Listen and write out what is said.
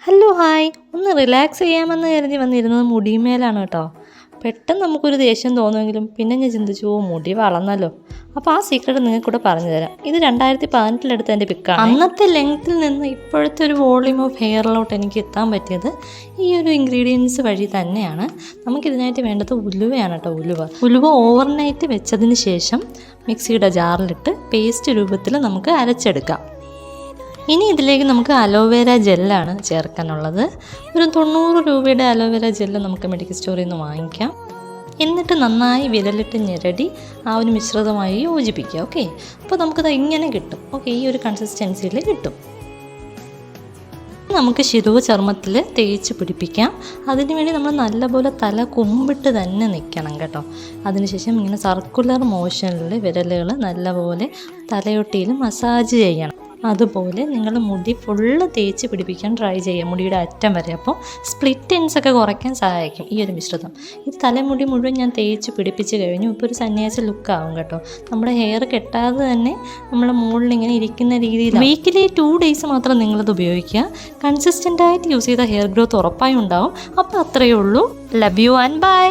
Hello hi, ഒന്ന് relax ചെയ്യാമെന്ന് കരുതി വന്നിരുന്നത് മുടിമേലാണ് കേട്ടോ. പെട്ടെന്ന് നമുക്കൊരു ദേഷ്യം തോന്നുമെങ്കിലും പിന്നെ ഞാൻ ചിന്തിച്ചു, മുടി വളർന്നല്ലോ. അപ്പോൾ ആ സീക്രട്ട് നിങ്ങൾക്കൂടെ പറഞ്ഞു തരാം. ഇത് 2018 എൻ്റെ പിക്കാണ്. അന്നത്തെ ലെങ്ത്തിൽ നിന്ന് ഇപ്പോഴത്തെ ഒരു വോളിയൂം ഓഫ് ഹെയറിലോട്ട് എനിക്ക് എത്താൻ പറ്റിയത് ഈ ഒരു ഇൻഗ്രീഡിയൻസ് വഴി തന്നെയാണ്. നമുക്കിതിനായിട്ട് വേണ്ടത് ഉലുവയാണ് കേട്ടോ. ഉലുവ ഓവർനൈറ്റ് വെച്ചതിന് ശേഷം മിക്സിയുടെ ജാറിലിട്ട് പേസ്റ്റ് രൂപത്തിൽ നമുക്ക് അരച്ചെടുക്കാം. ഇനി ഇതിലേക്ക് നമുക്ക് അലോവേര ജെല്ലാണ് ചേർക്കാനുള്ളത്. ഒരു 90 രൂപയുടെ അലോവേര ജെല്ല് നമുക്ക് മെഡിക്കൽ സ്റ്റോറിൽ നിന്ന് വാങ്ങിക്കാം. എന്നിട്ട് നന്നായി വിരലിട്ട് ഞെരടി ആ ഒരു മിശ്രിതമായി യോജിപ്പിക്കുക. ഓക്കെ, അപ്പോൾ നമുക്കത് ഇങ്ങനെ കിട്ടും. ഓക്കെ, ഈ ഒരു കൺസിസ്റ്റൻസിയിൽ കിട്ടും. നമുക്ക് ശിരോ ചർമ്മത്തിൽ തേച്ച് പിടിപ്പിക്കാം. അതിനുവേണ്ടി നമ്മൾ നല്ലപോലെ തല കുമ്പിട്ട് തന്നെ നിൽക്കണം കേട്ടോ. അതിനുശേഷം ഇങ്ങനെ സർക്കുലർ മോഷനിൽ വിരലുകൾ നല്ലപോലെ തലയൊട്ടിയിൽ മസാജ് ചെയ്യണം. അതുപോലെ നിങ്ങൾ മുടി ഫുള്ള് തേച്ച് പിടിപ്പിക്കാൻ ട്രൈ ചെയ്യുക, മുടിയുടെ അറ്റം വരെ. അപ്പോൾ സ്പ്ലിറ്റ് എൻഡ്സൊക്കെ കുറയ്ക്കാൻ സഹായിക്കും ഈ ഒരു മിശ്രിതം. ഇത് തലമുടി മുഴുവൻ ഞാൻ തേച്ച് പിടിപ്പിച്ച് കഴിഞ്ഞു. ഇപ്പോൾ ഒരു സന്യാസി ലുക്കാവും കേട്ടോ. നമ്മുടെ ഹെയർ കെട്ടാതെ തന്നെ നമ്മൾ മുകളിൽ ഇങ്ങനെ ഇരിക്കുന്ന രീതിയിൽ വീക്കിലി 2 ഡേയ്സ് മാത്രം നിങ്ങളത് ഉപയോഗിക്കുക. കൺസിസ്റ്റൻ്റായിട്ട് യൂസ് ചെയ്ത ഹെയർ ഗ്രോത്ത് ഉറപ്പായും ഉണ്ടാവും. അപ്പോൾ അത്രയേ ഉള്ളൂ. Love you and by.